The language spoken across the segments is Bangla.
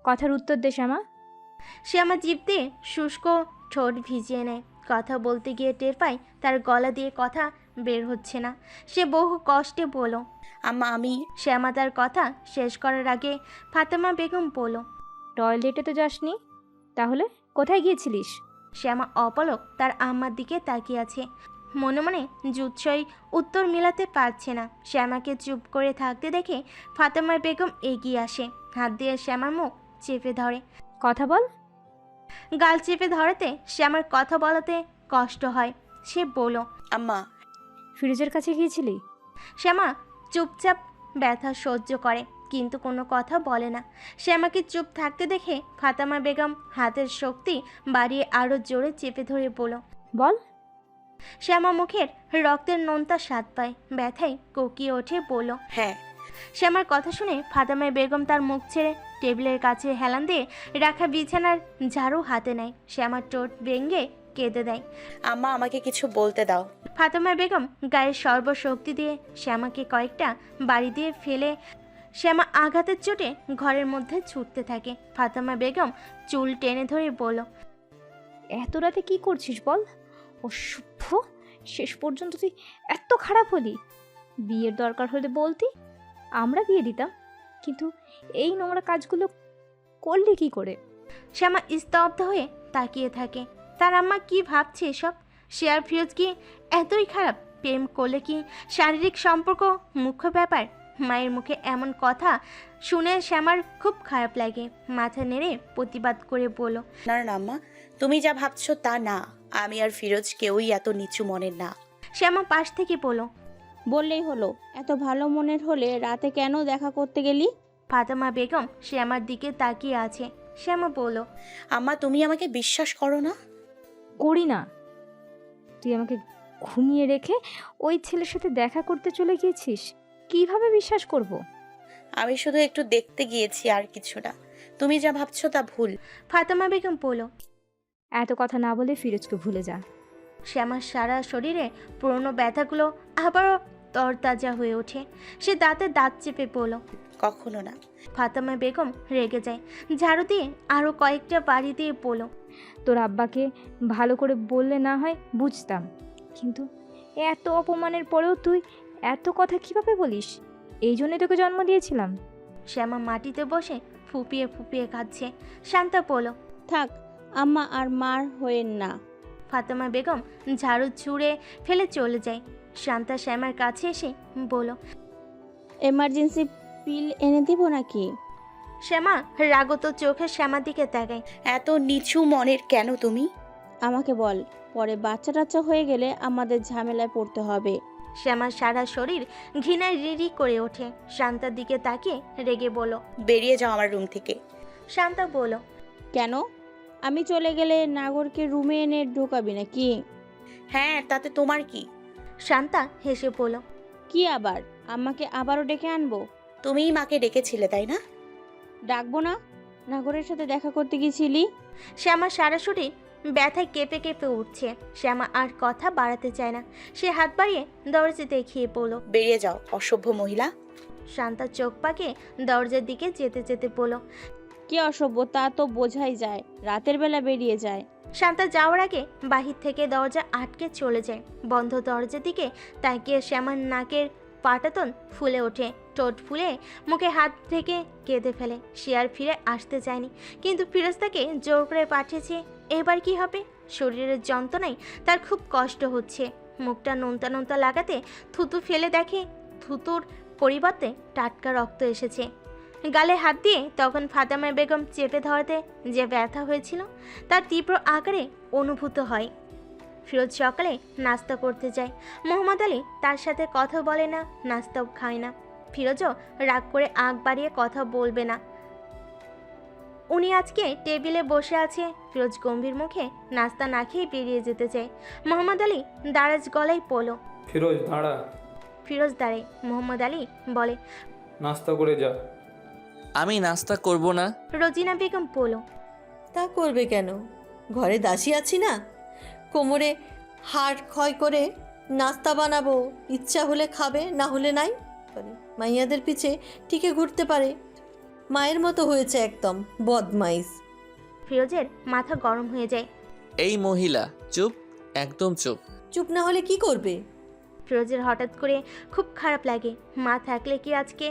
কথার উত্তর দে শ্যামা। শ্যামা জিভ দিয়ে শুষ্ক ঠোঁট ভিজিয়ে নেয়। কথা বলতে গিয়ে টের পায় তার গলা দিয়ে কথা বের হচ্ছে না। সে বহু কষ্টে বলল, আম্মা আমি। শ্যামা তার কথা শেষ করার আগে ফাতেমা বেগম বলল, টয়লেটে তো যাসনি, তাহলে কোথায় গিয়েছিলিস? শ্যামা অপলক তার আম্মার দিকে তাকিয়ে আছে। মনে মনে জুৎসই উত্তর মেলাতে পারছে না। শ্যামাকে চুপ করে থাকতে দেখে ফাতেমা বেগম এগিয়ে আসে, হাত দিয়ে শ্যামার মুখ চেপে ধরে। কথা বল। গাল চেপে ধরাতে শ্যামার কথা বলাতে কষ্ট হয়। সে বলল, আম্মা ফিরোজের কাছে গিয়েছিলি? শ্যামা চুপচাপ ব্যথা সহ্য করে, কিন্তু কোনো কথা বলে না। শ্যামাকে চুপ থাকতে দেখে ফাতেমা বেগম হাতের শক্তি বাড়িয়ে আরও জোরে চেপে ধরে বলল, বল। শ্যামা মুখের রক্তের নোনতা স্বাদ পায়, ব্যথায় কোকিয়ে ওঠে, বলল, হ্যাঁ। শ্যামার কথা শুনে ফাতেমা বেগম তার মুখ ছেড়ে টেবিলের কাছে হেলান দিয়ে রাখা বিছানার ঝাড়ু হাতে নেয়। শ্যামার ঠোঁট ভেঙে কেঁদে দেয়। আম্মা আমাকে কিছু বলতে দাও। ফাতেমা বেগম গায়ের সর্বশক্তি দিয়ে শ্যামাকে কয়েকটা বাড়ি দিয়ে ফেলে শ্যামা আঘাতের চোটে ঘরের মধ্যে ছুটতে থাকে। ফাতেমা বেগম চুল টেনে ধরে বলল, এত রাতে কি করছিস বল? অসভ্য, শেষ পর্যন্ত তুই এত খারাপ হলি। বিয়ের দরকার হলে বলতি, আমরা বিয়ে দিতাম, কিন্তু এই নোংরা কাজগুলো করলি কি করে? শ্যামা স্তব্ধ হয়ে তাকিয়ে থাকে। তার আম্মা কি ভাবছে এসব? সে আর ফিরোজ কি এতই খারাপ? প্রেম করলে কি শারীরিক সম্পর্ক মুখ্য ব্যাপার? মায়ের মুখে এমন কথা শুনে শ্যামার খুব খারাপ লাগে। মাথা নেড়ে প্রতিবাদ করে বলল, না না আম্মা, তুমি যা ভাবছো তা না। আমি আর ফিরোজ কেউই এত নিচু মনের না। শ্যামা পাশ থেকে বলল, বললেই হলো, এত ভালো মনের হলে রাতে কেন দেখা করতে গেলি? ফাতেমা বেগম শ্যামার দিকে তাকিয়ে আছে। শ্যামা বলল, আম্মা তুমি আমাকে বিশ্বাস করো না? করি না। তুই আমাকে ঘুমিয়ে রেখে ওই ছেলের সাথে দেখা করতে চলে গিয়েছিস, কিভাবে বিশ্বাস করব? আমি শুধু একটু দেখতে গিয়েছি, আর কিছু না। তুমি যা ভাবছো তা ভুল। ফাতেমা বেগম বলল। এত কথা না বলে ফিরোজকে ভুলে যা। শ্যামার সারা শরীরে পুরনো ব্যথাগুলো আবারও তরতাজা হয়ে ওঠে। সে দাঁতে দাঁত চেপে বলল, কখনো না। ফাতেমা বেগম রেগে যায়, ঝাড়ু দিয়ে আরও কয়েকটা বাড়ি দিয়ে বলল, তোর আব্বাকে ভালো করে বললে না হয় বুঝতাম, কিন্তু এত অপমানের পরেও তুই এত কথা কিভাবে বলিস? এই জন্যই তোকে জন্ম দিয়েছিলাম। শ্যামা মাটিতে বসে ফুপিয়ে ফুপিয়ে কাঁদছে। শান্তা বলল, থাক, আম্মা আর মার হয়েন না। ফাতেমা বেগম ঝাড়ু ছুঁড়ে ফেলে চলে যায়। শান্তা শ্যামার কাছে এসে বলল, এমার্জেন্সি পিল এনে দিব নাকি? শ্যামা রাগত চোখে শ্যামার দিকে তাকায়। এত নিচু মনের কেন তুমি? আমাকে বল, পরে বাচ্চা টাচ্চা হয়ে গেলে আমাদের ঝামেলায় পড়তে হবে। শ্যামার সারা শরীর ঘৃণায় রিরি করে ওঠে। শান্তার দিকে তাকিয়ে রেগে বলল, বেরিয়ে যাও আমার রুম থেকে। শান্তা বলল, কেন? আমি চলে গেলে নাগরকে রুমে এনে ঢোকাবি নাকি? হ্যাঁ, তাতে তোমার কি? শান্তা হেসে বলল, কি আবার? আম্মাকে আবারও ডেকে আনবো? তুমিই মাকে ডেকেছিলে তাই না? ডাকবো না? নাগরের সাথে দেখা করতে গেছিলি। শ্যামা সারা শরীর ব্যথায় কেঁপে কেঁপে উঠছে। শ্যামা আর কথা বাড়াতে চায় না। সে হাত বাড়িয়ে দরজা দেখিয়ে বলল, বেরিয়ে যাও অসভ্য মহিলা। শান্তা চোখ পাকে দরজার দিকে যেতে যেতে বলল, কি অসভ্য তা তো বোঝাই যায়, রাতের বেলা বেরিয়ে যায়। শান্তা যাওয়ার আগে বাহির থেকে দরজা আটকে চলে যায়। বন্ধ দরজার দিকে তাকিয়ে শ্যামার নাকের পাটাতন ফুলে ওঠে, ঠোঁট ফুলে মুখে হাত থেকে কেঁদে ফেলে। সে আর ফিরে আসতে চায়নি, কিন্তু ফিরোজ তাকে জোর করে পাঠিয়েছে। এবার কি হবে? শরীরের যন্ত্রণায় তার খুব কষ্ট হচ্ছে। মুখটা নোনতা নোনতা লাগাতে থুতু ফেলে দেখে থুতুর পরিবর্তে টাটকা রক্ত এসেছে গালে হাত দিয়ে। তখন ফাতেমা বেগম চেপে ধরাতে যে ব্যথা হয়েছিল তার তীব্র আকারে অনুভূত হয়। ফিরোজ সকালে নাস্তা করতে যায়। মোহাম্মদ আলী তার সাথে কথা বলে না, নাস্তাও খায় না। ফিরোজও রাগ করে আগ বাড়িয়ে কথা বলবে না। উনি আজকে টেবিলে বসে আছে। ফিরোজ গম্ভীর মুখে নাস্তা না খেয়ে বেরিয়ে যেতে চায়। মোহাম্মদ আলী দারাজ গলায় বলল, ফিরোজ দাঁড়া। ফিরোজ দাঁড়ায়। মোহাম্মদ আলী বলে, নাস্তা করে যা। আমি নাস্তা করব না। রোজিনা বেগম বলল, তা করবে কেন? ঘরে দাসী আছি না? কোমরে হাড় ক্ষয় করে নাস্তা বানাবো, ইচ্ছা হলে খাবে, না হলে নাই। মাইয়াদের পিছে টিকে ঘুরতে পারে। মায়ের মতো হয়েছে একদম, বদমাইশ। ফিরোজের মাথা গরম হয়ে যায়। এই মহিলা চুপ, একদম চুপ। চুপ না হলে কি করবে? ফিরোজের হঠাৎ করে খুব খারাপ লাগে। মা থাকলে কি আজকে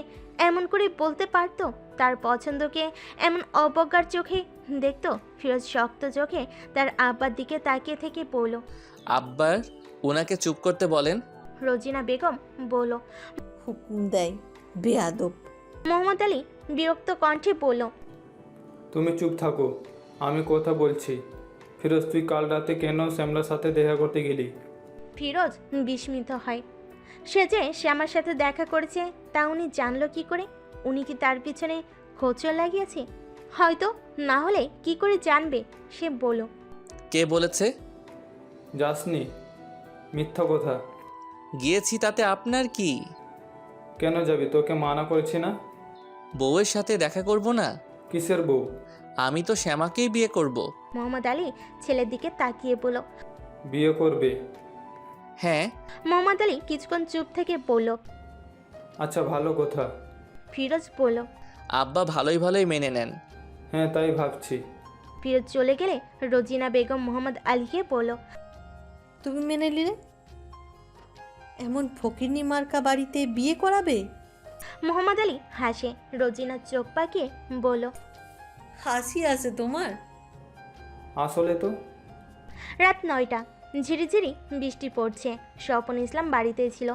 এমন করে বলতে পারতো? তার পছন্দকে এমন অবজ্ঞার চোখে দেখতো? ফিরোজ শক্ত চোখে তার আব্বার দিকে তাকিয়ে থেকে বলল। আব্বার ওনাকে চুপ করতে বলেন। রোজিনা বেগম বলল। হুকুম দেয়, বেয়াদব। মোহাম্মদ আলী বিরক্ত কণ্ঠে বলল। তুমি চুপ থাকো, আমি কথা বলছি। ফিরোজ, তুই কাল রাতে কেন শ্যামলার সাথে দেখা করতে গেলি? ফিরোজ বিস্মিত হয়। সে যে শ্যামার সাথে দেখা করেছে তা উনি জানলো কি করে? উনি কি তার পিছনে খোঁচর লাগিয়েছে? হয়তো, না হলে কি করে জানবে? সে বলল। কে বলেছে? যাসনি? মিথ্যা কথা। গিয়েছি, তাতে আপনার কি? কেন যাবি? তোকে মানা করেছি না? বউয়ের সাথে দেখা করব না? কিসের বউ? আমি তো শ্যামাকেই বিয়ে করব। মোহাম্মদ আলী ছেলের দিকে তাকিয়ে বলল। বিয়ে করবে? হ্যাঁ। মোহাম্মদ আলী কিছুক্ষণ চুপ থেকে বলল। আচ্ছা, ভালো কথা। ফিরোজ বলল। আব্বা ভালোই ভালোই মেনে নেন। হ্যাঁ, তাই ভাবছি। ফিরোজ চলে গেলে রোজিনা বেগম মোহাম্মদ আলীকে বলল। তুমি মেনে নিলে? এমন ফকিরনি মার্কা বাড়িতে বিয়ে করাবে? মোহাম্মদ আলী হাসে। রোজিনা চোখ পাকিয়ে বলল। হাসি আছে তোমার? আসলে তো। রাত 9টা, ঝিরিঝিরি বৃষ্টি পড়ছে। স্বপন ইসলাম বাড়িতেই ছিল।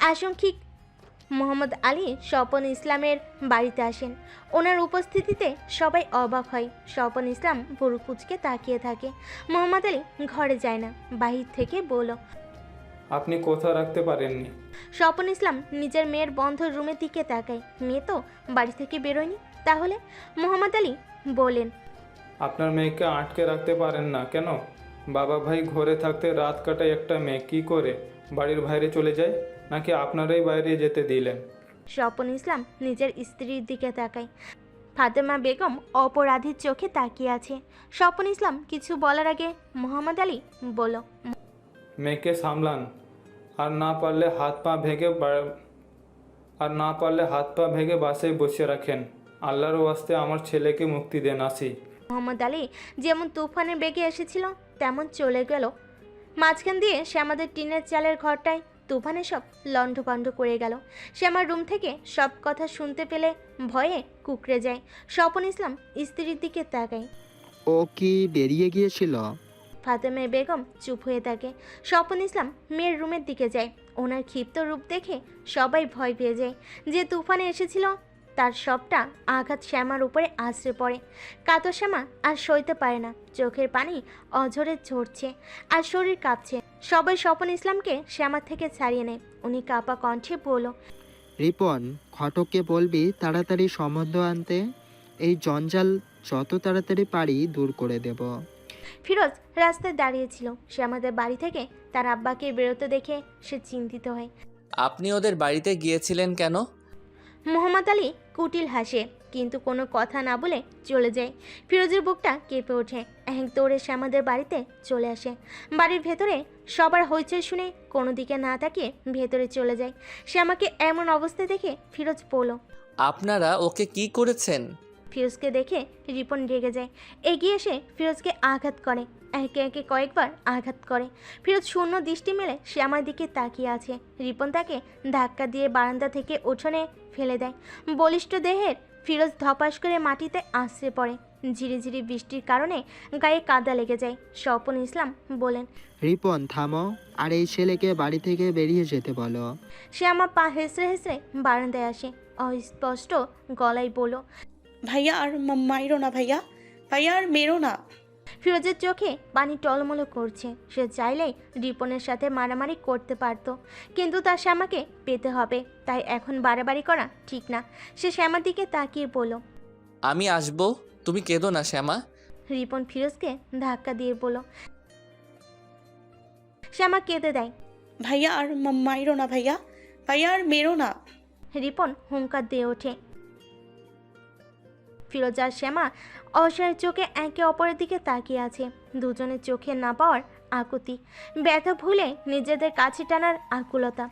আংশিক মোহাম্মদ আলী স্বপন ইসলামের বাড়িতে আসেন। ওনার উপস্থিতিতে সবাই অবাক হয়। স্বপন ইসলাম ভুরু কুঁচকে তাকিয়ে থাকে। মোহাম্মদ আলী ঘরে যায় না, বাহির থেকে বলল। আপনি কথা রাখতে পারেননি। স্বপন ইসলাম নিজের মেয়ের বন্ধ রুমের দিকে তাকায়। মেয়ে তো বাড়ি থেকে বেরোয়নি। তাহলে? মোহাম্মদ আলী বলেন। আপনার মেয়েকে আটকে রাখতে পারেন না কেন? বাবা ভাই ঘরে থাকতে রাত কাটায় একটা মেয়ে কি করে বাড়ির বাইরে চলে যায়? নাকি আপনারাই বাইরে যেতে দিলেন? স্বপন ইসলাম নিজের স্ত্রীর দিকে তাকায়। ফাতেমা বেগম অপরাধীর চোখে তাকিয়ে আছে। স্বপন ইসলাম কিছু বলার আগে মোহাম্মদ আলী বলল। মেয়েকে সামলান, আর না পারলে হাত পা ভেঙে বাসায় বসে রাখেন। আল্লাহর ওয়াস্তে আমার ছেলেকে মুক্তি দেন। আসি। মোহাম্মদ আলী যেমন তুফানের বেগে এসেছিল তেমন চলে গেল। মাঝখান দিয়ে সে আমাদের টিনের চালের ঘরটায় তুফানে সব লণ্ডভণ্ড করে গেল। সে আমার রুম থেকে সব কথা শুনতে পেলে ভয়ে কুকড়ে যায়। স্বপন ইসলাম স্ত্রীর দিকে তাকায়। ও কি বেরিয়ে গিয়েছিল? ফাতেমা বেগম চুপ হয়ে থাকে। স্বপন ইসলাম মেয়ের রুমের দিকে যায়। ওনার ক্ষিপ্ত রূপ দেখে সবাই ভয় পেয়ে যায়। যে তুফানে এসেছিল তার সবটা আঘাত শ্যামার উপরে আছড়ে পড়ে। কাতর শ্যামা আর সইতে পারে না। চোখের পানি অঝরে ঝরছে আর শরীর কাঁপছে। সবাই স্বপন ইসলামকে শ্যামার থেকে ছাড়িয়ে নেয়। উনি কাঁপা কণ্ঠে বলল। রিপন, ঘটককে বলবি তাড়াতাড়ি সম্বন্ধ আনতে। এই জঞ্জাল যত তাড়াতাড়ি পারি দূর করে দেব। ফিরোজ রাস্তায় দাঁড়িয়েছিল। সে আমাদের বাড়ি থেকে তার আব্বাকে বেরোতে দেখে সে চিন্তিত হয়। আপনি ওদের বাড়িতে গিয়েছিলেন কেন? মোহাম্মদ আলী কুটিল হাসে, কিন্তু কোনো কথা না বলে চলে যায়। ফিরোজের বুকটা কেঁপে ওঠে। এক দৌড়ে সে আমাদের বাড়িতে চলে আসে। বাড়ির ভেতরে সবার হইচই শুনে কোনো দিকে না তাকিয়ে ভেতরে চলে যায়। সে আমাকে এমন অবস্থায় দেখে ফিরোজ বলল। আপনারা ওকে কি করেছেন? ফিরোজকে দেখে রিপন রেগে যায়। এগিয়ে এসে ফিরোজকে আঘাত করে। একে একে কয়েকবার আঘাত করে। ফিরোজ শূন্য দৃষ্টি মেলে সে আমার দিকে তাকিয়ে আছে। রিপন তাকে ধাক্কা দিয়ে বারান্দা থেকে উঠোনে ফেলে দেয়। বলিষ্ঠ দেহের ফিরোজ ধপাস করে মাটিতে আছড়ে পড়ে। ঝিরিঝিরি বৃষ্টির কারণে গায়ে কাদা লেগে যায়। স্বপন ইসলাম বলেন। রিপন, থামো, আর এই ছেলেকে বাড়ি থেকে বেরিয়ে যেতে বলো। সে আমার পা হেসড়ে হেসড়ে বারান্দায় আসে। অস্পষ্ট গলায় বলল। ভাইয়া আর মাইরো না, ভাইয়া ভাইয়া আর মেরো না। ফিরোজের চোখে পানি টলমলো করছে। সে চাইলেই রিপনের সাথে মারামারি করতে পারত, কিন্তু তার শ্যামাকে পেতে হবে। তাই এখন বাড়াবাড়ি করা ঠিক না। সে শ্যামার দিকে তাকিয়ে বলল। আমি আসবো, তুমি কেঁদো না শ্যামা। রিপন ফিরোজকে ধাক্কা দিয়ে বলল। শ্যামা কেঁদে দেয়। ভাইয়া আর মাইরো না, ভাইয়া ভাইয়া আর মেরো না। রিপন হুঙ্কার দিয়ে ওঠে। ফিরোজ আর শ্যামা অসহায় চোখে একে অপরের দিকে তাকিয়ে আছে। দুজনের চোখে না পাওয়ার আকুতি, ব্যথা ভুলে নিজেদের কাছে টানার আকুলতা।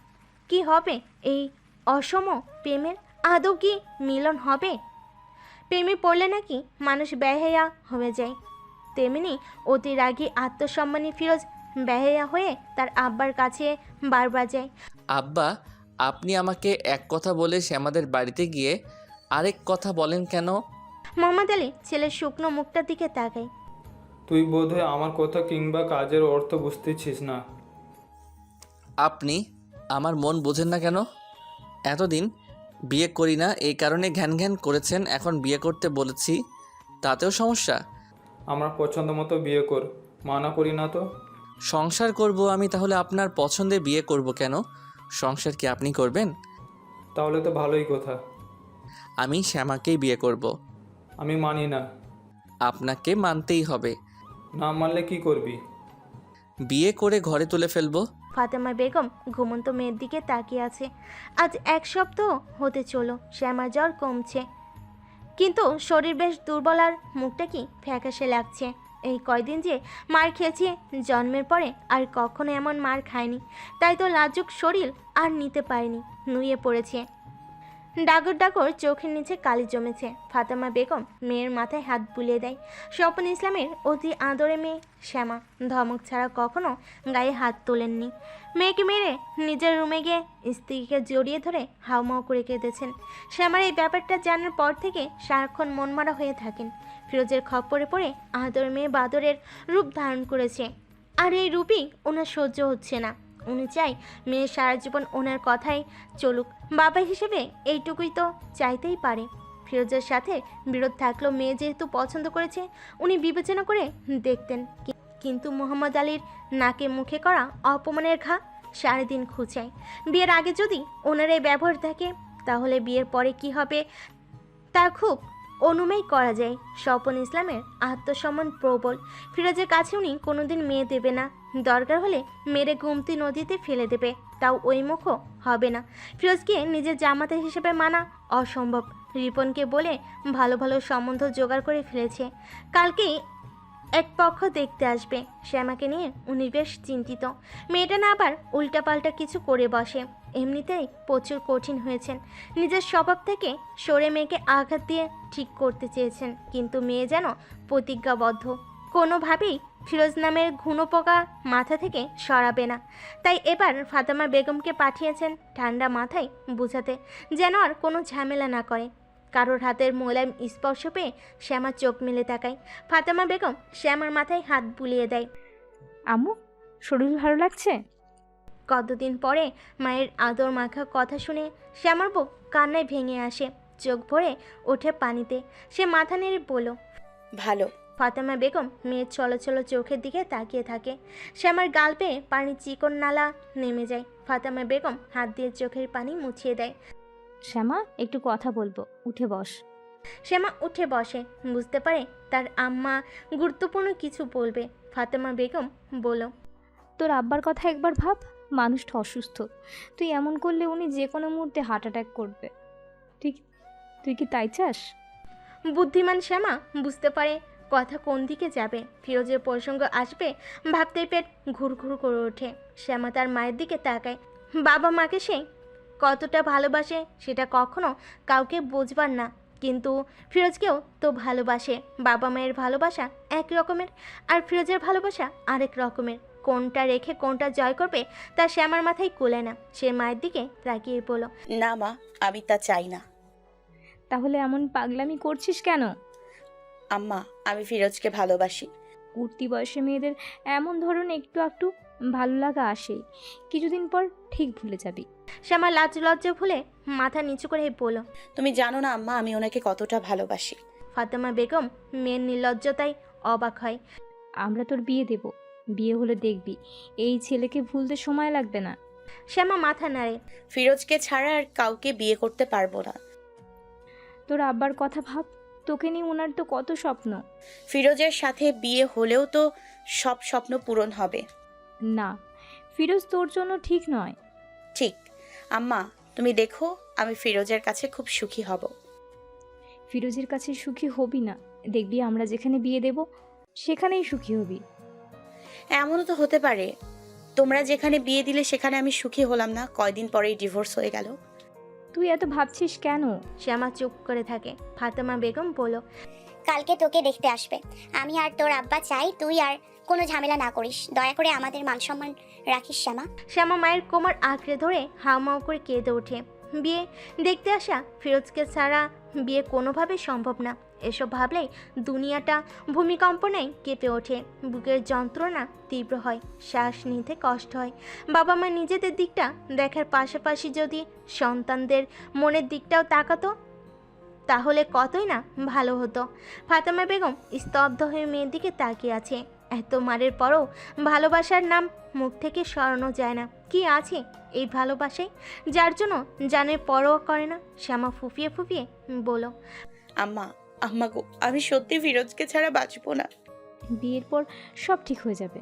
কি হবে এই অসম প্রেমের? আদৌ কি মিলন হবে? প্রেমে পড়লে নাকি মানুষ বেহায়া হয়ে যায়, তেমনি অতি রাগী আত্মসম্মানী ফিরোজ বেহায়া হয়ে তার আব্বার কাছে বারবার যায়। আব্বা, আপনি আমাকে এক কথা বলে শ্যামাদের বাড়িতে গিয়ে আরেক কথা বলেন কেন? মোহাম্মদ আলী ছেলের শুকনো মুখটার দিকে তাকায়। তুই বোধহয় আমার কথা কিংবা কাজের অর্থ বুঝতেছিস না। আপনি আমার মন বোঝেন না কেন? এতদিন বিয়ে করি না এই কারণে ঘ্যান ঘ্যান করেছেন, এখন বিয়ে করতে বলেছি তাতেও সমস্যা? আমার পছন্দ মতো বিয়ে কর, মানা করি না তো। সংসার করব আমি, তাহলে আপনার পছন্দে বিয়ে করব কেন? সংসার কি আপনি করবেন? তাহলে তো ভালোই কথা। আমি শ্যামাকেই বিয়ে করব। আমি মানি না। আপনাকে মানতেই হবে। না মানলে কি করবি? বিয়ে করে ঘরে তুলে ফেলবো। ফাতেমা বেগম ঘুমন্ত মেয়ের দিকে তাকিয়ে আছে। আজ এক সপ্তাহ হতে চলো শ্যামার জ্বর কমছে, কিন্তু শরীর বেশ দুর্বল আর মুখটা কি ফ্যাকাশে লাগছে। এই কয়দিন যে মার খেয়েছে জন্মের পরে আর কখনো এমন মার খায়নি, তাই তো লাজুক শরীর আর নিতে পারেনি, নুয়ে পড়েছে। ডাগর ডাগর চোখের নিচে কালি জমেছে। ফাতেমা বেগম মেয়ের মাথায় হাত বুলিয়ে দেয়। স্বপন ইসলামের অতি আদরে মেয়ে শ্যামা ধমক ছাড়া কখনো গায়ে হাত তোলেননি। মেয়েকে মেরে নিজের রুমে গিয়ে স্ত্রীকে জড়িয়ে ধরে হাউমাউ করে কেঁদেছেন। শ্যামার এই ব্যাপারটা জানার পর থেকে সারাক্ষণ মনমারা হয়ে থাকেন। ফিরোজের খপ্পরে পড়ে আদর মেয়ে বাদরের রূপ ধারণ করেছে, আর এই রূপই ওনার সহ্য হচ্ছে না। উনি চাই মেয়ে সারা জীবন ওনার কথাই চলুক। বাবা হিসেবে এইটুকুই তো চাইতেই পারে। ফিরোজের সাথে বিরোধ থাকলেও মেয়ে যেহেতু পছন্দ করেছে উনি বিবেচনা করে দেখতেন, কিন্তু মোহাম্মদ আলীর নাকে মুখে করা অপমানের ঘা সারাদিন খুঁচায়। বিয়ের আগে যদি ওনার এই ব্যবহার থাকে তাহলে বিয়ের পরে কি হবে তা খুব অনুমেয় করা যায়। স্বপন ইসলামের আত্মসম্মান প্রবল। ফিরোজের কাছে উনি কোনোদিন মেয়ে দেবে না, দরকার হলে মেরে গুমতি নদীতে ফেলে দেবে, তাও ওই মুখও হবে না। ফিরোজকে নিজের জামাতা হিসেবে মানা অসম্ভব। রিপনকে বলে ভালো ভালো সম্বন্ধ জোগাড় করে ফেলেছে, কালকেই এক পক্ষ দেখতে আসবে। শ্যামাকে নিয়ে উনি বেশ চিন্তিত, মেয়েটা না আবার উল্টাপাল্টা কিছু করে বসে। এমনিতেই প্রচুর কঠিন হয়েছেন, নিজের স্বভাব থেকে সরে মেয়েকে আঘাত দিয়ে ঠিক করতে চেয়েছেন, কিন্তু মেয়ে যেন প্রতিজ্ঞাবদ্ধ, কোনোভাবেই ফিরোজ নামের ঘুনোপোকা মাথা থেকে সরাবে না। তাই এবার ফাতেমা বেগমকে পাঠিয়েছেন ঠান্ডা মাথায় বুঝাতে, যেন আর কোনো ঝামেলা না করে। কারোর হাতের মোলায়েম স্পর্শ পেয়ে শ্যামা চোখ মেলে তাকায়। ফাতেমা বেগম শ্যামার মাথায় হাত বুলিয়ে দেয়। আম্মু, শরীর ভালো লাগছে? কতদিন পরে মায়ের আদর মাখা কথা শুনে শ্যামার বুক কান্নায় ভেঙে আসে, চোখ ভরে ওঠে পানিতে। সে মাথা নেড়ে বলল, ভালো। ফাতেমা বেগম মেয়ের চলো চোখের দিকে তাকিয়ে থাকে। শ্যামার গাল পেয়ে পানির চিকন নালা নেমে যায়। ফাতেমা বেগম হাত দিয়ে চোখের পানি মুছিয়ে দেয়। শ্যামা, একটু কথা বলবো, উঠে বস। শ্যামা উঠে বসে, বুঝতে পারে তার আম্মা গুরুত্বপূর্ণ কিছু বলবে। ফাতেমা বেগম বলল, তোর আব্বার কথা একবার ভাব, মানুষটা অসুস্থ, তুই এমন করলে উনি যে কোনো মুহূর্তে হার্ট অ্যাটাক করবে। তুই তুই কি তাই চাস? বুদ্ধিমান শ্যামা বুঝতে পারে কথা কোন দিকে যাবে, ফিরোজের প্রসঙ্গ আসবে ভাবতেই পেট ঘুরঘুর করে ওঠে। শ্যামা তার মায়ের দিকে তাকায়। বাবা মাকে সে কতটা ভালোবাসে সেটা কখনো কাউকে বুঝবার না, কিন্তু ফিরোজকেও তো ভালোবাসে। বাবা মায়ের ভালোবাসা এক রকমের, আর ফিরোজের ভালোবাসা আরেক রকমের। কোনটা রেখে কোনটা জয় করবে তা শ্যামার মাথায় কুলে না। সে মায়ের দিকে তাকিয়ে বলল, না মা, আমি তা চাই না। তাহলে এমন পাগলামি করছিস কেন? আম্মা, আমি ফিরোজকে ভালোবাসি। উঠতি বয়সে মেয়েদের এমন ধরনের একটু একটু ভালো লাগা আসেই, কিছুদিন পর ঠিক ভুলে যাবি। শ্যামা লাজ লজ্জা ভুলে মাথা নিচু করে বলল, তুমি জানো না আম্মা, আমি ওনাকে কতটা ভালোবাসি। ফাতেমা বেগম মেয়ের নির্লজ্জতায় অবাক হয়। আমরা তোর বিয়ে দেব, বিয়ে হলে দেখবি এই ছেলেকে ভুলতে সময় লাগবে না। শ্যামা মাথা নাড়ে। ফিরোজকে ছাড়া আর কাউকে বিয়ে করতে পারবো না। তোর আব্বার কথা ভাব, তোকে নিয়ে ওনার তো কত স্বপ্ন। ফিরোজের সাথে বিয়ে হলেও তো সব স্বপ্ন পূরণ হবে। না, ফিরোজ তোর জন্য ঠিক নয়। ঠিক। আম্মা, তুমি দেখো, আমি ফিরোজের কাছে খুব সুখী হব। ফিরোজের কাছে সুখী হবি না, দেখবি আমরা যেখানে বিয়ে দেব সেখানেই সুখী হবি। এমনও তো হতে পারে তোমরা যেখানে বিয়ে দিলে সেখানে আমি সুখী হলাম না, কয়দিন পরেই ডিভোর্স হয়ে গেল। তুই এত ভাবছিস কেন? শ্যামা চুপ করে থাকে। ফাতেমা বেগম বলল, কালকে তোকে দেখতে আসবে। আমি আর তোর আব্বা চাই তুই আর কোনো ঝামেলা না করিস। দয়া করে আমাদের মান সম্মান রাখিস শ্যামা। শ্যামা মায়ের কোমর আঁকড়ে ধরে হাউমাউ করে কেঁদে ওঠে। বিয়ে দেখতে আসা ফিরোজকে ছাড়া বিয়ে কোনোভাবেই সম্ভব না। এসব ভাবলেই দুনিয়াটা ভূমিকম্পনেই কেঁপে ওঠে। বুকের যন্ত্রণা তীব্র হয়, শ্বাস নিতে কষ্ট হয়। বাবা মা নিজেদের দিকটা দেখার পাশাপাশি যদি সন্তানদের মনের দিকটাও তাকাতো তাহলে কতই না ভালো হতো। ফাতেমা বেগম স্তব্ধ হয়ে মেয়ের দিকে তাকিয়ে আছে। এত মারের পরও ভালোবাসার নাম মুখ থেকে সরানো যায় না। কি আছে এই ভালোবাসায় যার জন্য জানের পরোয়া করে না? শ্যামা ফুফিয়ে ফুফিয়ে বলো, আম্মা, আম্মা গো, আমি সত্যি ফিরোজকে ছাড়া বাঁচবো না। বিয়ের পর সব ঠিক হয়ে যাবে।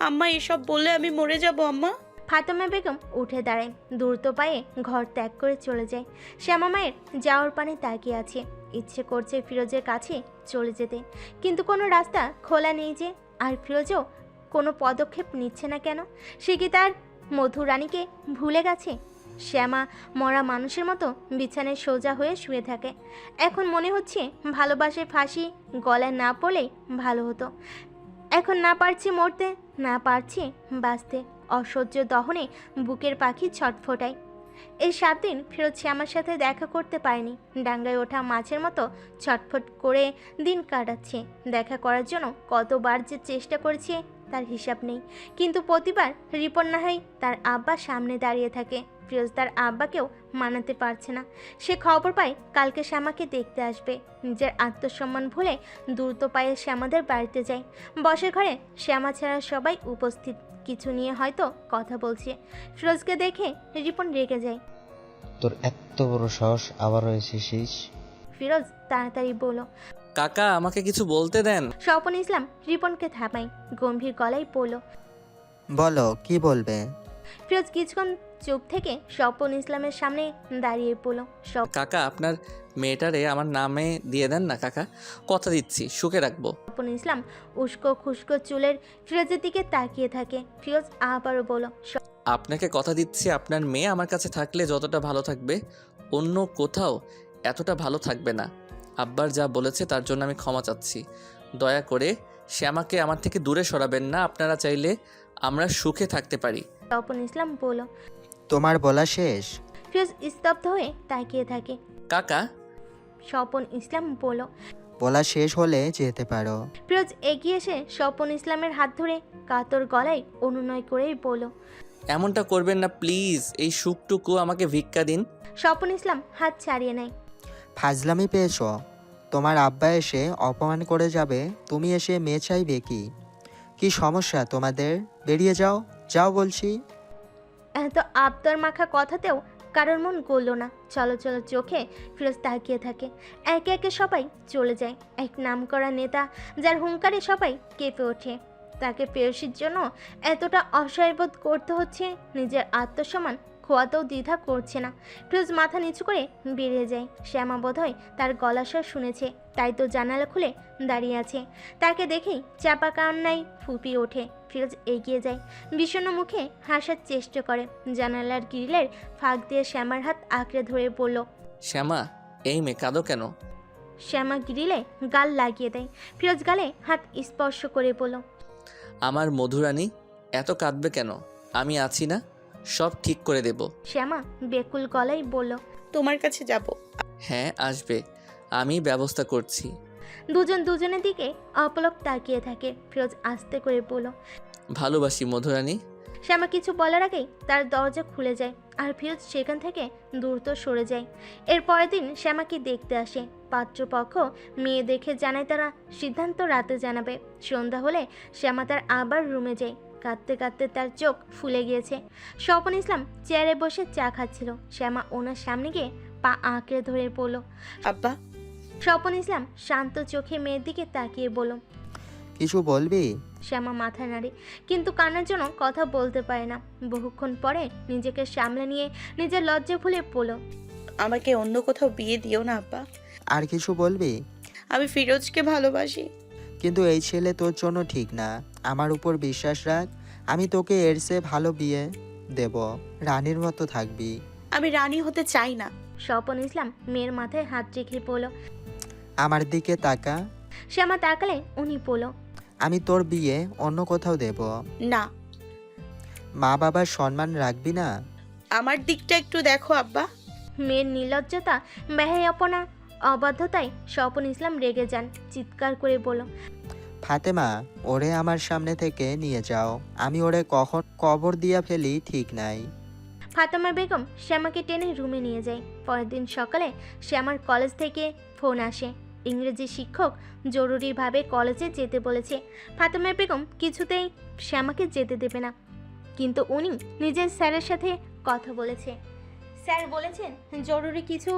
আম্মা, এসব বললে আমি মরে যাব আম্মা। ফাতেমা বেগম উঠে দাঁড়ায়, দ্রুত পায়ে ঘর ত্যাগ করে চলে যায়। শ্যামা মায়ের যাওয়ার পানে তাকিয়ে আছে। ইচ্ছে করছে ফিরোজের কাছে চলে যেতে, কিন্তু কোনো রাস্তা খোলা নেই যে। আর ফিরোজও কোনো পদক্ষেপ নিচ্ছে না কেন? সে কি তার মধুরানীকে ভুলে গেছে? শ্যামা মরা মানুষের মতো বিছানায় সোজা হয়ে শুয়ে থাকে। এখন মনে হচ্ছে ভালোবাসায় ফাঁসি গলায় না পড়লেই ভালো হতো। এখন না পারছি মরতে, না পারছি বাঁচতে। অসহ্য দহনে বুকের পাখি ছটফটায়। এই 7 দিন ফিরোজ শ্যামার সাথে দেখা করতে পারেনি। ডাঙ্গায় ওঠা মাছের মতো ছটফট করে দিন কাটাচ্ছে। দেখা করার জন্য কতবার যে চেষ্টা করেছে তার হিসাব নেই, কিন্তু প্রতিবার রিপন না হয় তার আব্বা সামনে দাঁড়িয়ে থাকে। ফিরোজ তার আব্বাকেও মানাতে পারছে না। সে খবর পায় কালকে শ্যামাকে দেখতে আসবে। নিজের আত্মসম্মান ভুলে দ্রুত পায়ে শ্যামাদের বাড়িতে যায়। বসের ঘরে শ্যামা ছাড়া সবাই উপস্থিত, কিছু নিয়ে হয়তো কথা বলছে। ফিরোজকে দেখে রিপন রেগে যায়। তোর এত বড় সাহস, আবারও এসেছিস? ফিরোজ তাড়াতাড়ি বলল। কাকা আমাকে কিছু বলতে দেন। স্বপন ইসলাম রিপনকে থামায়, গম্ভীর গলায় বলল, বলো কি বলবে? ফিরোজ কিছুক্ষণ চুপ থেকে স্বপন ইসলামের সামনে দাঁড়িয়ে পড়ল। কাকা আপনার মেয়েটারে আমার নামে দিয়ে দেন না কাকা, কথা দিচ্ছি সুখে রাখবো। স্বপন ইসলাম উস্কো খুস্কো চুলের ফিরোজের দিকে তাকিয়ে থাকে। ফিরোজ আবারও বলল, আপনাকে কথা দিচ্ছি আপনার মেয়ে আমার কাছে থাকলে যতটা ভালো থাকবে অন্য কোথাও এতটা ভালো থাকবে না। আব্বার যা বলেছে তার জন্য আমি ক্ষমা চাচ্ছি। দয়া করে শ্যামাকে আমার থেকে দূরে সরাবেন না। আপনারা চাইলে আমরা সুখে থাকতে পারি। স্বপন ইসলাম বলল। তোমার বলা শেষ? ফিরোজ স্তব্ধ হয়ে তাকিয়ে থাকে। কাকা স্বপন ইসলাম বলল। বলা শেষ হলে যেতে পারো। ফিরোজ এগিয়ে এসে স্বপন ইসলামের হাত ধরে কাতর গলায় অনুনয় করেই বলল, এমনটা করবেন না প্লিজ, এই সুখটুকু আমাকে ভিক্ষা দিন। স্বপন ইসলাম হাত ছাড়িয়ে নেয়। ফাজলামি পেয়েছো? তোমার আব্বা এসে অপমান করে যাবে, তুমি এসে মেয়ে চাইবে কি? কি সমস্যা তোমাদের? বেরিয়ে যাও, যাও বলছি। এত আবদার মাখা কথাতেও কারোর মন গলল না। চলো চলো চোখে ফিরোজ তাকিয়ে থাকে। একে একে সবাই চলে যায়। এক নামকরা নেতা যার হুঙ্কারে সবাই কেঁপে ওঠে, তাকে পেয়সীর জন্য এতটা অসহায়বোধ করতে হচ্ছে, নিজের আত্মসম্মান খোয়াতেও দ্বিধা করছে না। ফিরোজ মাথা নিচু করে বেরিয়ে যায়। শ্যামা বোধহয় তার গলা স্বর শুনেছে, তাই তো জানালা খুলে দাঁড়িয়ে আছে। তাকে দেখেই চাপা কান্নায় ফুপিয়ে ওঠে। ফিরোজ এগিয়ে যায়, বিষণ্ণ মুখে হাসার চেষ্টা করে। জানালার গ্রিলের ফাঁক দিয়ে শ্যামার হাত আঁকড়ে ধরে বলল, শ্যামা এই মেয়ে কাঁদো কেন? শ্যামা গ্রিলে গাল লাগিয়ে দেয়। ফিরোজ গালে হাত স্পর্শ করে বলল, আমার মধুরানী এত কাঁদবে কেন? আমি আছি না, সব ঠিক করে দেব। শ্যামা বেকুল গলায় বলল, তোমার কাছে যাব। হ্যাঁ আসবে, আমি ব্যবস্থা করছি। দুজন দুজনের দিকে অপলক তাকিয়ে থাকে। ফিরোজ আস্তে করে বলল, ভালোবাসি মধুরানী। শ্যামা কিছু বলার আগেই তার দরজা খুলে যায়, আর ফিরোজ সেখান থেকে দ্রুত সরে যায়। এর পরের দিন শ্যামাকে দেখতে আসে পাত্রপক্ষ। মেয়ে দেখে জানায় তারা সিদ্ধান্ত রাতে জানাবে। সন্ধ্যা হলে শ্যামা তার আবার রুমে যায়। কাঁদতে কাঁদতে তার চোখ ফুলে গিয়েছে। স্বপন ইসলাম চেয়ারে বসে চা খাচ্ছিল। শ্যামা ওনার সামনে গিয়ে পা আঁকড়ে ধরে পড়ল। আব্বা। স্বপন ইসলাম শান্ত চোখে মেয়ের দিকে তাকিয়ে বলল, কিছু বলবি? শ্যামা মাথা নাড়ে, কিন্তু কান্নার জন্য কথা বলতে পারে না। বহুক্ষণ পরে নিজেকে সামলে নিয়ে নিজের লজ্জা ভুলে পড়ল, আমাকে অন্য কোথাও বিয়ে দিও না আব্বা। আর কিছু বলবি? আমি ফিরোজকে ভালোবাসি। কিন্তু এই ছেলে তোর জন্য ঠিক না। আমার উপর বিশ্বাস রাখ, আমি তোকে এর চেয়ে ভালো বিয়ে দেব, রানীর মতো থাকবি। আমি রানী হতে চাই না। স্বপন ইসলাম মেয়ের মাথায় হাত রেখে বলল। আমার দিকে তাকা। শ্যামা তাকালে উনি বলল। আমি তোর বিয়ে অন্য কোথাও দেব। না। মা বাবার সম্মান রাখবি না? আমার দিকটা একটু দেখো আব্বা। মেয়ের নির্লজ্জতা, বেহায়াপনা, অবাধ্যতায় স্বপন ইসলাম রেগে যান, চিৎকার করে বলল। ফাতেমা, ওরে আমার সামনে থেকে নিয়ে যাও। আমি ওরে কখন কবর দিয়া ফেলি ঠিক নাই। ফাতেমা বেগম শ্যামাকে টেনে রুমে নিয়ে যায়। পরের দিন সকালে শ্যামার কলেজ থেকে ফোন আসে। ইংরেজি শিক্ষক জরুরিভাবে কলেজে যেতে বলেছে। ফাতেমা বেগম কিছুতেই শ্যামাকে যেতে দেবে না, কিন্তু উনি নিজের স্যারের সাথে কথা বলেছে। স্যার বলেছেন জরুরি কিছু,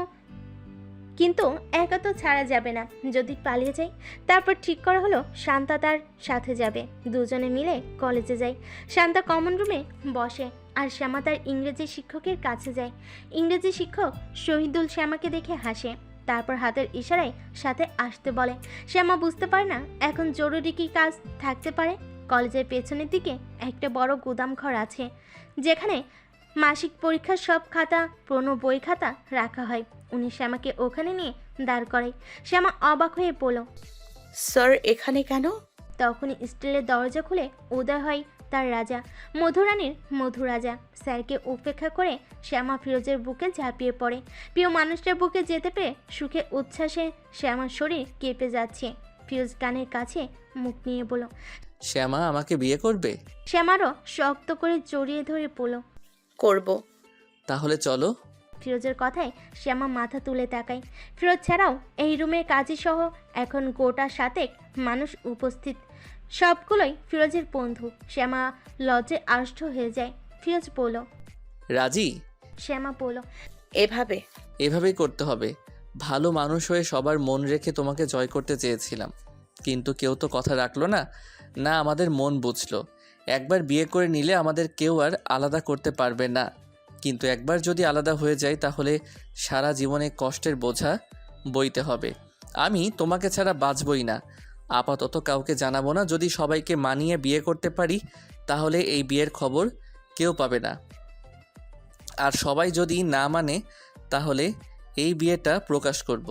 কিন্তু একা তো ছাড়া যাবে না, যদি পালিয়ে যায়। তারপর ঠিক করা হলো শান্তা তার সাথে যাবে। দুজনে মিলে কলেজে যায়। শান্তা কমন রুমে বসে আর শ্যামা তার ইংরেজি শিক্ষকের কাছে যায়। ইংরেজি শিক্ষক শহীদুল শ্যামাকে দেখে হাসে, তারপর হাতের ইশারায় সাথে আসতে বলে। শ্যামা বুঝতে পারে না এখন জরুরি কী কাজ থাকতে পারে। কলেজের পেছনের দিকে একটা বড় গুদাম ঘর আছে, যেখানে মাসিক পরীক্ষার সব খাতা, পুরনো বই খাতা রাখা হয়। উনি শ্যামাকে ওখানে নিয়ে দাঁড় করায়। শ্যামা অবাক হয়ে বলল। স্যার এখানে কেন? তখনই স্টিলের দরজা খুলে উদয় হয় তার রাজা, মধুরানীর মধুরাজা। স্যারকে উপেক্ষা করে শ্যামা ফিরোজের বুকে ঝাঁপিয়ে পড়ে। প্রিয় মানুষটার বুকে যেতে পেরে সুখে উচ্ছ্বাসে শ্যামার শরীর কেঁপে যাচ্ছে। ফিরোজ কানের কাছে মুখ নিয়ে বলল। শ্যামা আমাকে বিয়ে করবে? শ্যামারও শক্ত করে জড়িয়ে ধরে বলল। করব। তাহলে চলো। ফিরোজের কথায় শ্যামা মাথা তুলে তাকায়। ফিরোজ ছাড়াও এই রুমের কাজী সহ এখন গোটা 7 মানুষ উপস্থিত। সবগুলোই ফিরোজের বন্ধু। শ্যামা লজ্জে আষ্ট হয়ে যায়। ফিরোজ বলল। রাজি? শ্যামা বলল। এভাবেই করতে হবে। ভালো মানুষ হয়ে সবার মন রেখে তোমাকে জয় করতে চেয়েছিলাম, কিন্তু কেউ তো কথা রাখলো না, না আমাদের মন বুঝলো। একবার বিয়ে করে নিলে আমাদের কেউ আর আলাদা করতে পারবে না, কিন্তু একবার যদি আলাদা হয়ে যায় তাহলে সারা জীবনে কষ্টের বোঝা বইতে হবে। আমি তোমাকে ছাড়া বাঁচবই না। আপাতত কাউকে জানাবো না। যদি সবাইকে মানিয়ে বিয়ে করতে পারি তাহলে এই বিয়ের খবর কেউ পাবে না, আর সবাই যদি না মানে তাহলে এই বিয়েটা প্রকাশ করব।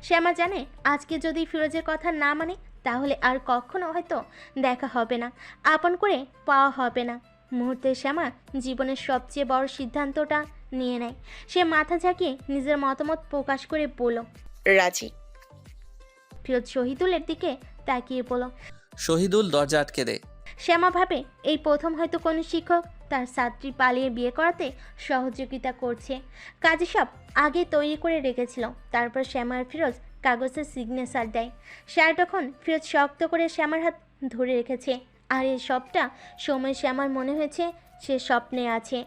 শ্যামা জানে আজকে যদি ফিরোজের কথা না মানে তাহলে আর কখনো হয়তো দেখা হবে না, আপন করে পাওয়া হবে না। মুহূর্তে শ্যামা জীবনের সবচেয়ে বড় সিদ্ধান্তটা নিয়ে নেয়। সে মাথা ঝাঁকিয়ে নিজের মতামত প্রকাশ করে বলল। রাজি। ফিরোজ শহীদুলের দিকে তাকিয়ে বলল। শহীদুল দরজা আটকে দে। শ্যামা ভাবে এই প্রথম হয়তো কোনো শিক্ষক তার ছাত্রী পালিয়ে বিয়ে করাতে সহযোগিতা করছে। কাজে সব আগে তৈরি করে রেখেছিল। তারপর শ্যামা আর ফিরোজ কাগজে সিগনেচার দেয়। স্যার তখন ফিরোজ শক্ত করে শ্যামার হাত ধরে রেখেছে, আর এই সবটা সময় শ্যামার মনে হয়েছে সে স্বপ্নে আছে।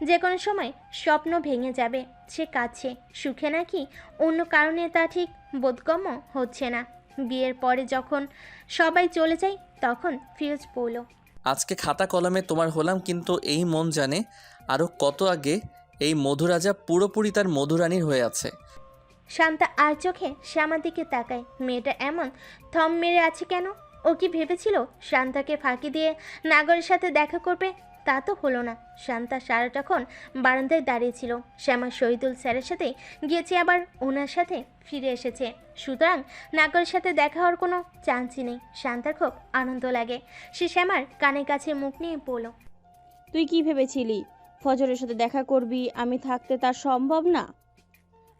যে কোনো সময় স্বপ্ন ভেঙে যাবে। সে কাঁদছে, সুখে নাকি অন্য কারণে তা ঠিক বোধগম্য হচ্ছে না। বিয়ের পরে যখন সবাই চলে যায় তখন ফিরোজ বলল। আজকে খাতা কলমে তোমার হলাম, কিন্তু এই মন জানে আরও কত আগে এই মধুরাজা পুরোপুরি তার মধুরানীর হয়ে আছে। শান্তা আর চোখে শ্যামার দিকে তাকায়। মেয়েটা এমন থম মেরে আছে কেন? ও কি ভেবেছিল শান্তাকে ফাঁকি দিয়ে নাগরের সাথে দেখা করবে? তা তো হলো না। শান্তা সারাটাক্ষণ বারান্দায় দাঁড়িয়েছিল। শ্যামা শহীদুল স্যারের সাথে গিয়েছে, আবার ওনার সাথে ফিরে এসেছে। সুতরাং নাগরের সাথে দেখা হওয়ার কোনো চান্সই নেই। শান্তার খুব আনন্দ লাগে। সে শ্যামার কানের কাছে মুখ নিয়ে বলল। তুই কি ভেবেছিলি ফজরের সাথে দেখা করবি? আমি থাকতে তার সম্ভব না।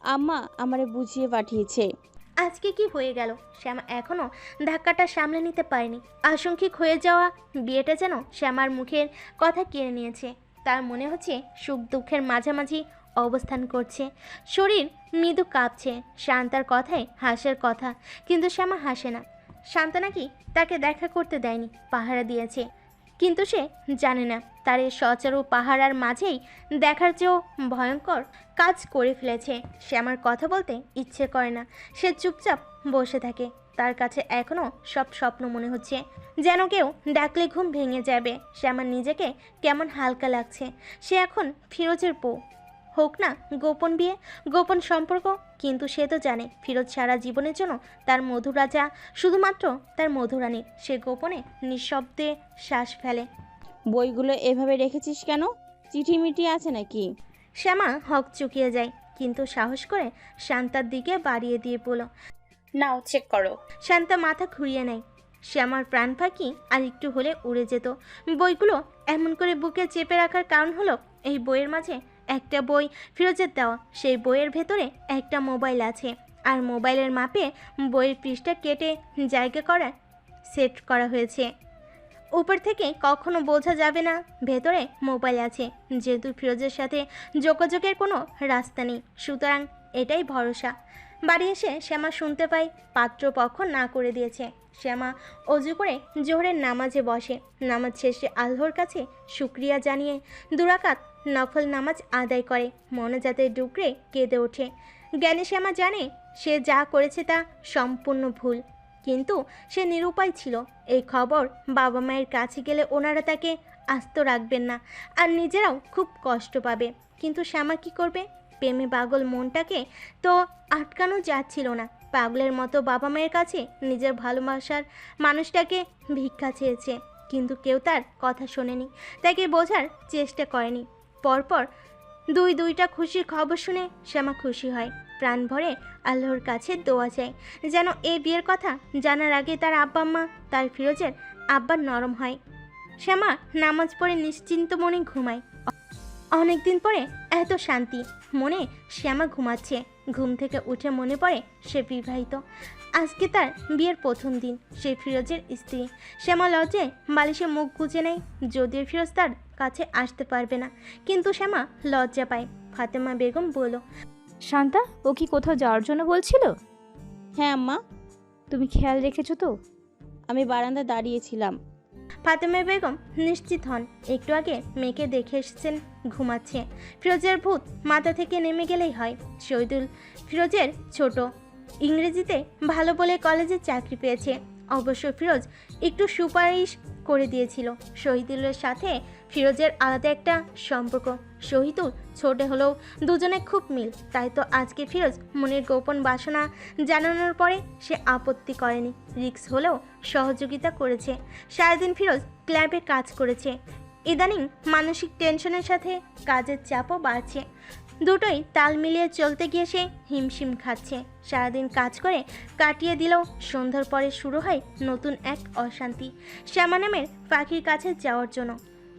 আম্মা আমারে বুঝিয়ে পাঠিয়েছে। আজকে কি হয়ে গেল? শ্যামা এখনও ধাক্কাটা সামলে নিতে পারেনি। আশঙ্কিক হয়ে যাওয়া বিয়েটা যেন শ্যামার মুখের কথা কেড়ে নিয়েছে। তার মনে হচ্ছে সুখ দুঃখের মাঝামাঝি অবস্থান করছে। শরীর মৃদু কাঁপছে। শান্তার কথায় হাসার কথা, কিন্তু শ্যামা হাসে না। শান্তা নাকি তাকে দেখা করতে দেয়নি, পাহারা দিয়েছে। কিন্তু সে জানে না তার এই সচারু পাহারার মাঝেই দেখার চেয়েও ভয়ঙ্কর কাজ করে ফেলেছে। সে আমার কথা বলতে ইচ্ছে করে না। সে চুপচাপ বসে থাকে। তার কাছে এখনও সব স্বপ্ন মনে হচ্ছে, যেন কেউ ডাকলে ঘুম ভেঙে যাবে। সে আমার নিজেকে কেমন হালকা লাগছে। সে এখন ফিরোজের বউ, হোক না গোপন বিয়ে, গোপন সম্পর্ক, কিন্তু সে তো জানে ফিরোজ সারা জীবনের জন্য তার মধুরাজা, শুধুমাত্র তার মধুরানী। সে গোপনে নিঃশব্দে শ্বাস ফেলে। বইগুলো এভাবে রেখেছিস কেন? চিঠি মিটি আছে নাকি? শ্যামা হক চুকিয়ে যায়, কিন্তু সাহস করে শান্তার দিকে বাড়িয়ে দিয়ে বলল। নাও চেক করো। শান্তা মাথা ঘুরিয়ে নেয়। শ্যামার প্রাণ পাখি আর একটু হলে উড়ে যেত। বইগুলো এমন করে বুকে চেপে রাখার কারণ হলো এই বইয়ের মাঝে একটা বই ফিরোজের দেওয়া। সেই বইয়ের ভেতরে একটা মোবাইল আছে, আর মোবাইলের মাপে বইয়ের পৃষ্ঠা কেটে জায়গা করা সেট করা হয়েছে। উপর থেকে কখনো বোঝা যাবে না ভেতরে মোবাইল আছে, যেহেতু ফিরোজের সাথে যোগাযোগের কোনো রাস্তা নেই, সুতরাং এটাই ভরসা। বাড়ি এসে শ্যামা শুনতে পায় পাত্রপক্ষ না করে দিয়েছে। শ্যামা অজু করে জোহরের নামাজে বসে। নামাজ শেষে আল্লাহর কাছে শুকরিয়া জানিয়ে দুরাকাত নফল নামাজ আদায় করে। মনে যাতে ডুকরে কেঁদে ওঠে। জ্ঞানী শ্যামা জানে সে যা করেছে তা সম্পূর্ণ ভুল, কিন্তু সে নিরুপায় ছিল। এই খবর বাবা মায়ের কাছে গেলে ওনারা তাকে আস্ত রাখবেন না, আর নিজেরাও খুব কষ্ট পাবে। কিন্তু শ্যামা কি করবে? প্রেমে পাগল মনটাকে তো আটকানো যাচ্ছিল না। পাগলের মতো বাবা মায়ের কাছে নিজের ভালোবাসার মানুষটাকে ভিক্ষা চেয়েছে, কিন্তু কেউ তার কথা শোনেনি, তাকে বোঝার চেষ্টা করেনি। পরপর দুইটা খুশির খবর শুনে শ্যামা খুশি হয়। প্রাণ ভরে আল্লাহর কাছে দোয়া চায় যেন এই বিয়ের কথা জানার আগে তার আব্বা আম্মা তার ফিরোজের আব্বার নরম হয়। শ্যামা নামাজ পড়ে নিশ্চিন্ত মনে ঘুমায়। অনেকদিন পরে এত শান্তি মনে শ্যামা ঘুমাচ্ছে। ঘুম থেকে উঠে মনে পড়ে সে বিবাহিত। আজকে তার বিয়ের প্রথম দিন। সে ফিরোজের স্ত্রী। শ্যামা লজ্জায় বালিশে মুখ গুজে নেয়। যদিও ফিরোজ তার কাছে আসতে পারবে না, কিন্তু শ্যামা লজ্জা পায়। ফাতেমা বেগম বলল, শান্তা, ও কি কোথাও যাওয়ার জন্য বলছিল? হ্যাঁ আম্মা, তুমি খেয়াল রেখেছো তো? আমি বারান্দায় দাঁড়িয়েছিলাম। ফাতেমা বেগম নিশ্চিত হন একটু আগে মেয়েকে দেখে এসেছেন ঘুমাচ্ছে। ফিরোজের ভূত মাথা থেকে নেমে গেলেই হয়। শহীদুল ফিরোজের ছোট, ইংরেজিতে ভালো বলে কলেজে চাকরি পেয়েছে। অবশ্য ফিরোজ একটু সুপারিশ করে দিয়েছিল। শহীদুলের সাথে ফিরোজের আলাদা একটা সম্পর্ক। শহীদুল ছোট হলেও দুজনে খুব মিল, তাই তো আজকে ফিরোজ মনের গোপন বাসনা জানানোর পরে সে আপত্তি করেনি। রিস্ক হলেও সহযোগিতা করেছে। সারাদিন ফিরোজ ক্লাবে কাজ করেছে। ইদানিং মানসিক টেনশনের সাথে কাজের চাপও বাড়ছে। দুটোই তাল মিলিয়ে চলতে গিয়ে সে হিমশিম খাচ্ছে। সারাদিন কাজ করে কাটিয়ে দিলেও সন্ধ্যার পরে শুরু হয় নতুন এক অশান্তি। শ্যামা নামের পাখির কাছে যাওয়ার জন্য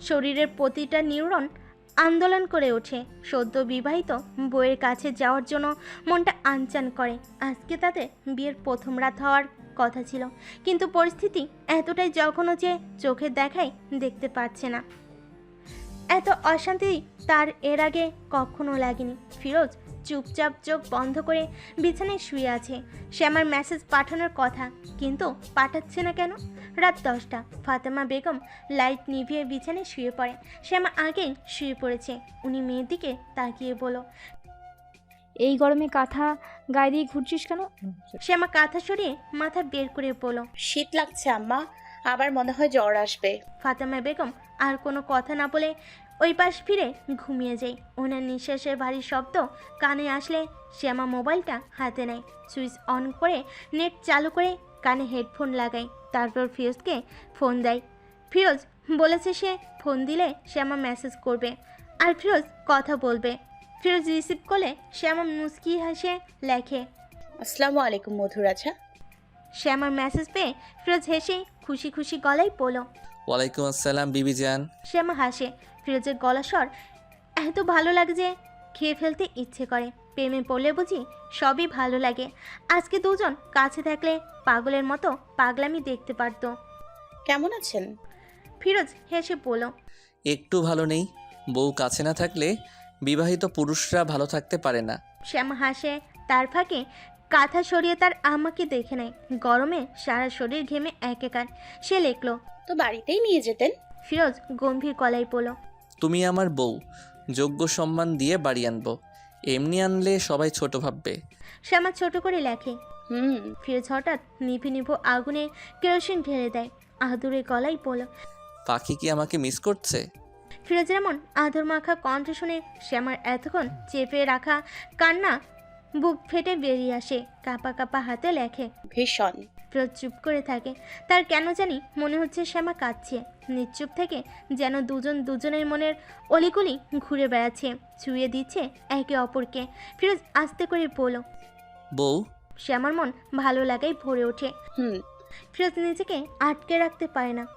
শরীরের প্রতিটা নিউরন আন্দোলন করে ওঠে। সদ্য বিবাহিত বউয়ের কাছে যাওয়ার জন্য মনটা আনচান করে। আজকে তাদের বিয়ের প্রথম রাত হওয়ার কথা ছিল, কিন্তু পরিস্থিতি এতটাই জঘন্য যে চোখের দেখাই দেখতে পারছে না। এত অশান্তি তার এর আগে কখনো লাগেনি। ফিরোজ চুপচাপ চোখ বন্ধ করে বিছানায় শুয়ে আছে। শ্যামার মেসেজ পাঠানোর কথা, কিন্তু পাঠাচ্ছে না কেন? রাত 10টা। ফাতেমা বেগম লাইট নিভিয়ে বিছানায় শুয়ে পড়ে। শ্যামা আগেই শুয়ে পড়েছে। উনি মেয়ের দিকে তাকিয়ে বলল, এই গরমে কাঁথা গায়ে দিয়ে ঘুরছিস কেন? শ্যামা কাঁথা সরিয়ে মাথা বের করে বলল, শীত লাগছে আম্মা, আবার মনে হয় জ্বর আসবে। ফাতেমা বেগম আর কোনো কথা না বলে ওই পাশ ফিরে ঘুমিয়ে যায়। ওনার নিঃশ্বাসের ভারী শব্দ কানে আসলে শ্যামা মোবাইলটা হাতে নেয়। সুইচ অন করে নেট চালু করে কানে হেডফোন লাগায়। তারপর ফিরোজকে ফোন দেয়। ফিরোজ বলেছে সে ফোন দিলে শ্যামা মেসেজ করবে আর ফিরোজ কথা বলবে। ফিরোজ রিসিভ করলে শ্যামা মুস্কি হাসে লেখে, আসসালামু আলাইকুম মধুরাজা। শ্যামার মেসেজ পেয়ে ফিরোজ হেসে খুশি খুশি গলায় বলল, ওয়ালাইকুম আসসালাম বিবি জান। শ্যামা হাসে। ফিরোজের গলা স্বর এত ভালো লাগে যে খেয়ে ফেলতে ইচ্ছে করে। প্রেমে পড়লে বুঝি সবই ভালো লাগে। আজকে দুজন কাছে থাকলে পাগলের মতো পাগলামি দেখতে পারতো। কেমন আছেন? ফিরোজ হেসে বলল, একটু ভালো নেই। বউ কাছে না থাকলে বিবাহিত পুরুষরা ভালো থাকতে পারে না। শ্যামা হাসে। তার ফাঁকে কাঁথা সরিয়ে তার আম্মাকে দেখে নেয়। গরমে সারা শরীর ঘেমে একাকার। সে লেখলো, তো বাড়িতেই নিয়ে যেতেন। ফিরোজ গম্ভীর গলায় বলল, তুমি আমার বউ, যোগ্য সম্মান দিয়ে বাড়ি আনবো। এমনি আনলে সবাই ছোট ভাববে। শ্যামা ছোট করে লেখে। হুম। ফিরোজ হঠাৎ নিভে নিভো আগুনে কেরোসিন ঢেলে দেয়। আদুরে গলায় বলল, পাখি কি আমাকে মিস করছে? ফিরোজের এমন আদর মাখা কণ্ঠ শুনে শ্যামার এতক্ষণ চেপে রাখা কান্না বুক ফেটে বেরিয়ে আসে। কাঁপা কাঁপা হাতে লেখে, ভীষণ। ফিরোজ চুপ করে থাকে। তার কেন জানি মনে হচ্ছে শ্যামা কাঁদছে। নিশ্চুপ থেকে যেন দুজন দুজনের মনের অলিগলি ঘুরে বেড়াচ্ছে, ছুঁয়ে দিচ্ছে একে অপরকে। ফিরোজ আস্তে করে বলল। বউ, শ্যামার মন ভালো লাগায় ভরে ওঠে। হুম। ফিরোজ নিজেকে আটকে রাখতে পারে না।